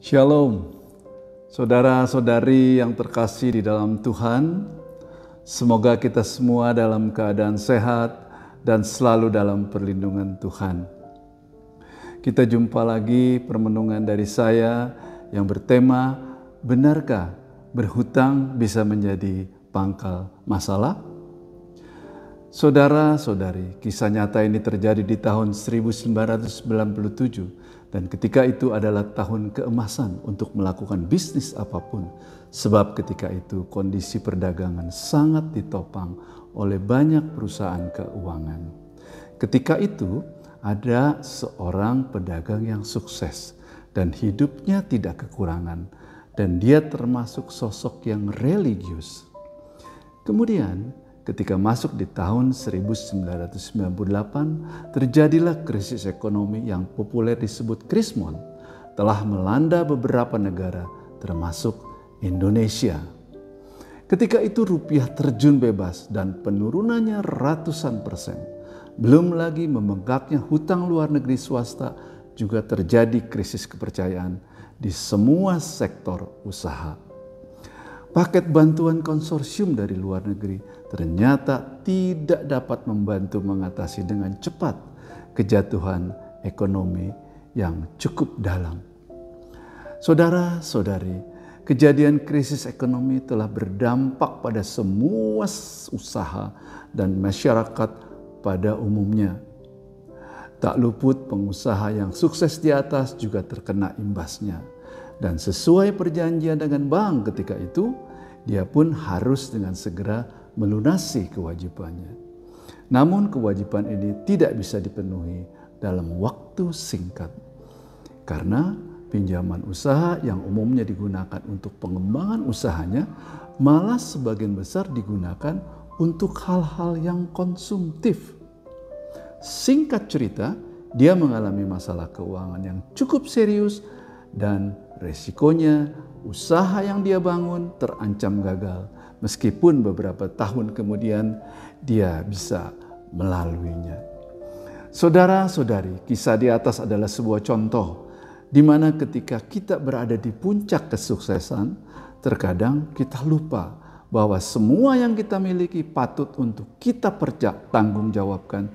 Shalom, saudara-saudari yang terkasih di dalam Tuhan. Semoga kita semua dalam keadaan sehat dan selalu dalam perlindungan Tuhan. Kita jumpa lagi permenungan dari saya yang bertema, benarkah berhutang bisa menjadi pangkal masalah? Saudara-saudari, kisah nyata ini terjadi di tahun 1997 dan ketika itu adalah tahun keemasan untuk melakukan bisnis apapun. Sebab ketika itu kondisi perdagangan sangat ditopang oleh banyak perusahaan keuangan. Ketika itu ada seorang pedagang yang sukses dan hidupnya tidak kekurangan dan dia termasuk sosok yang religius. Kemudian ketika masuk di tahun 1998, terjadilah krisis ekonomi yang populer disebut Krismon, telah melanda beberapa negara termasuk Indonesia. Ketika itu rupiah terjun bebas dan penurunannya ratusan persen. Belum lagi membengkaknya hutang luar negeri swasta, juga terjadi krisis kepercayaan di semua sektor usaha. Paket bantuan konsorsium dari luar negeri ternyata tidak dapat membantu mengatasi dengan cepat kejatuhan ekonomi yang cukup dalam. Saudara-saudari, kejadian krisis ekonomi telah berdampak pada semua usaha dan masyarakat pada umumnya. Tak luput pengusaha yang sukses di atas juga terkena imbasnya. Dan sesuai perjanjian dengan bank ketika itu, dia pun harus dengan segera melunasi kewajibannya. Namun kewajiban ini tidak bisa dipenuhi dalam waktu singkat. Karena pinjaman usaha yang umumnya digunakan untuk pengembangan usahanya, malah sebagian besar digunakan untuk hal-hal yang konsumtif. Singkat cerita, dia mengalami masalah keuangan yang cukup serius dan resikonya usaha yang dia bangun terancam gagal. Meskipun beberapa tahun kemudian dia bisa melaluinya. Saudara-saudari, kisah di atas adalah sebuah contoh di mana ketika kita berada di puncak kesuksesan, terkadang kita lupa bahwa semua yang kita miliki patut untuk kita pertanggungjawabkan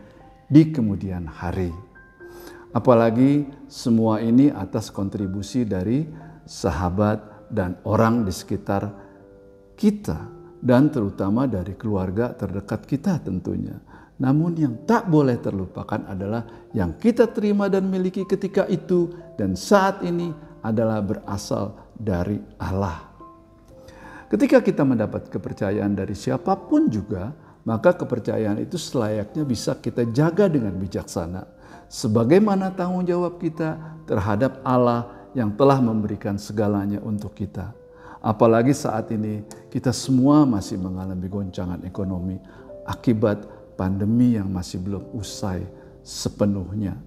di kemudian hari. Apalagi semua ini atas kontribusi dari sahabat dan orang di sekitar kita dan terutama dari keluarga terdekat kita tentunya. Namun yang tak boleh terlupakan adalah yang kita terima dan miliki ketika itu dan saat ini adalah berasal dari Allah. Ketika kita mendapat kepercayaan dari siapapun juga, maka kepercayaan itu selayaknya bisa kita jaga dengan bijaksana. Sebagaimana tanggung jawab kita terhadap Allah yang telah memberikan segalanya untuk kita. Apalagi saat ini kita semua masih mengalami goncangan ekonomi akibat pandemi yang masih belum usai sepenuhnya.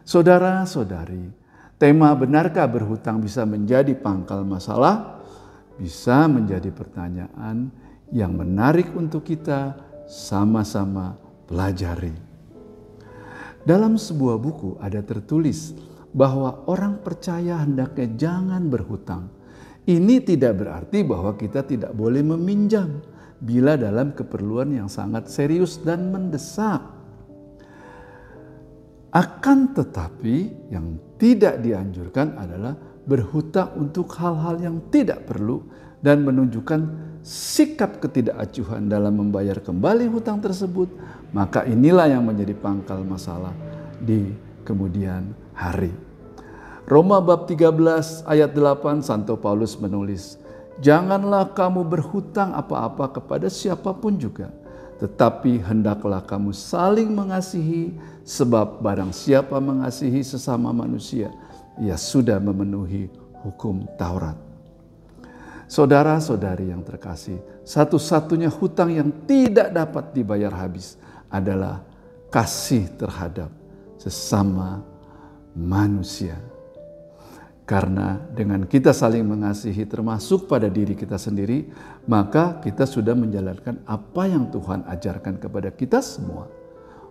Saudara-saudari, tema benarkah berhutang bisa menjadi pangkal masalah? Bisa menjadi pertanyaan yang menarik untuk kita sama-sama pelajari. Dalam sebuah buku ada tertulis bahwa orang percaya hendaknya jangan berhutang. Ini tidak berarti bahwa kita tidak boleh meminjam bila dalam keperluan yang sangat serius dan mendesak. Akan tetapi yang tidak dianjurkan adalah berhutang untuk hal-hal yang tidak perlu dan menunjukkan sikap ketidakacuhan dalam membayar kembali hutang tersebut, maka inilah yang menjadi pangkal masalah di kemudian hari. Roma bab 13 ayat 8 Santo Paulus menulis, "Janganlah kamu berhutang apa-apa kepada siapapun juga, tetapi hendaklah kamu saling mengasihi, sebab barang siapa mengasihi sesama manusia, ia sudah memenuhi hukum Taurat." Saudara-saudari yang terkasih, satu-satunya hutang yang tidak dapat dibayar habis adalah kasih terhadap sesama manusia. Karena dengan kita saling mengasihi termasuk pada diri kita sendiri, maka kita sudah menjalankan apa yang Tuhan ajarkan kepada kita semua.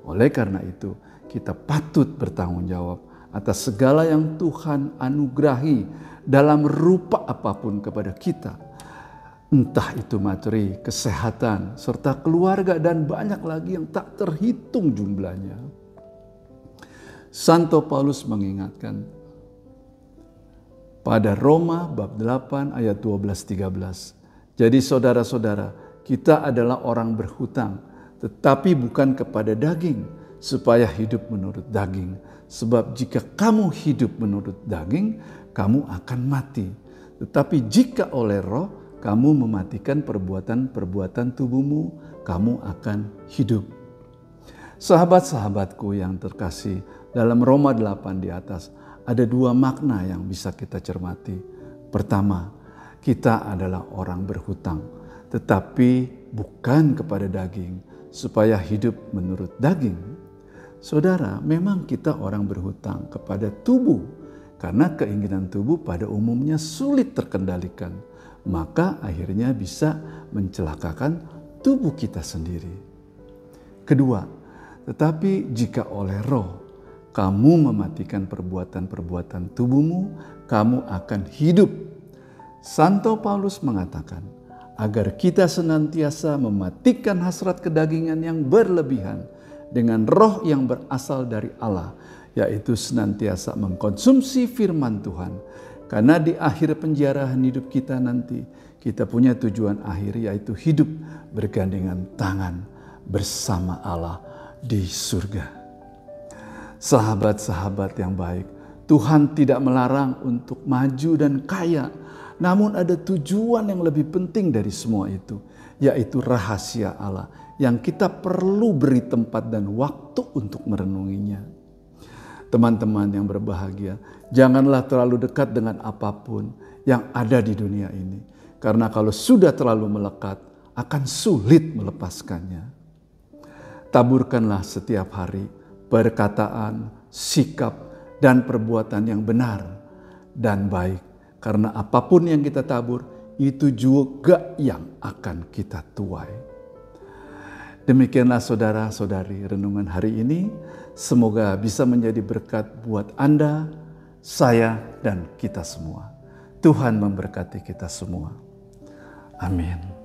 Oleh karena itu, kita patut bertanggung jawab atas segala yang Tuhan anugerahi dalam rupa apapun kepada kita. Entah itu materi, kesehatan, serta keluarga dan banyak lagi yang tak terhitung jumlahnya. Santo Paulus mengingatkan pada Roma bab 8 ayat 12-13. Jadi saudara-saudara, kita adalah orang berhutang, tetapi bukan kepada daging, supaya hidup menurut daging. Sebab jika kamu hidup menurut daging, kamu akan mati. Tetapi jika oleh Roh kamu mematikan perbuatan-perbuatan tubuhmu, kamu akan hidup. Sahabat-sahabatku yang terkasih, dalam Roma 8 di atas ada dua makna yang bisa kita cermati. Pertama, kita adalah orang berhutang, tetapi bukan kepada daging, supaya hidup menurut daging. Saudara, memang kita orang berhutang kepada tubuh, karena keinginan tubuh pada umumnya sulit terkendalikan. Maka akhirnya bisa mencelakakan tubuh kita sendiri. Kedua, tetapi jika oleh Roh kamu mematikan perbuatan-perbuatan tubuhmu, kamu akan hidup. Santo Paulus mengatakan, agar kita senantiasa mematikan hasrat kedagingan yang berlebihan dengan roh yang berasal dari Allah, yaitu senantiasa mengkonsumsi firman Tuhan. Karena di akhir penjarahan hidup kita nanti, kita punya tujuan akhir, yaitu hidup bergandengan tangan bersama Allah di surga. Sahabat-sahabat yang baik, Tuhan tidak melarang untuk maju dan kaya, namun ada tujuan yang lebih penting dari semua itu, yaitu rahasia Allah yang kita perlu beri tempat dan waktu untuk merenunginya. Teman-teman yang berbahagia, janganlah terlalu dekat dengan apapun yang ada di dunia ini. Karena kalau sudah terlalu melekat, akan sulit melepaskannya. Taburkanlah setiap hari perkataan, sikap, dan perbuatan yang benar dan baik. Karena apapun yang kita tabur, itu juga yang akan kita tuai. Demikianlah saudara-saudari renungan hari ini. Semoga bisa menjadi berkat buat Anda, saya, dan kita semua. Tuhan memberkati kita semua. Amin.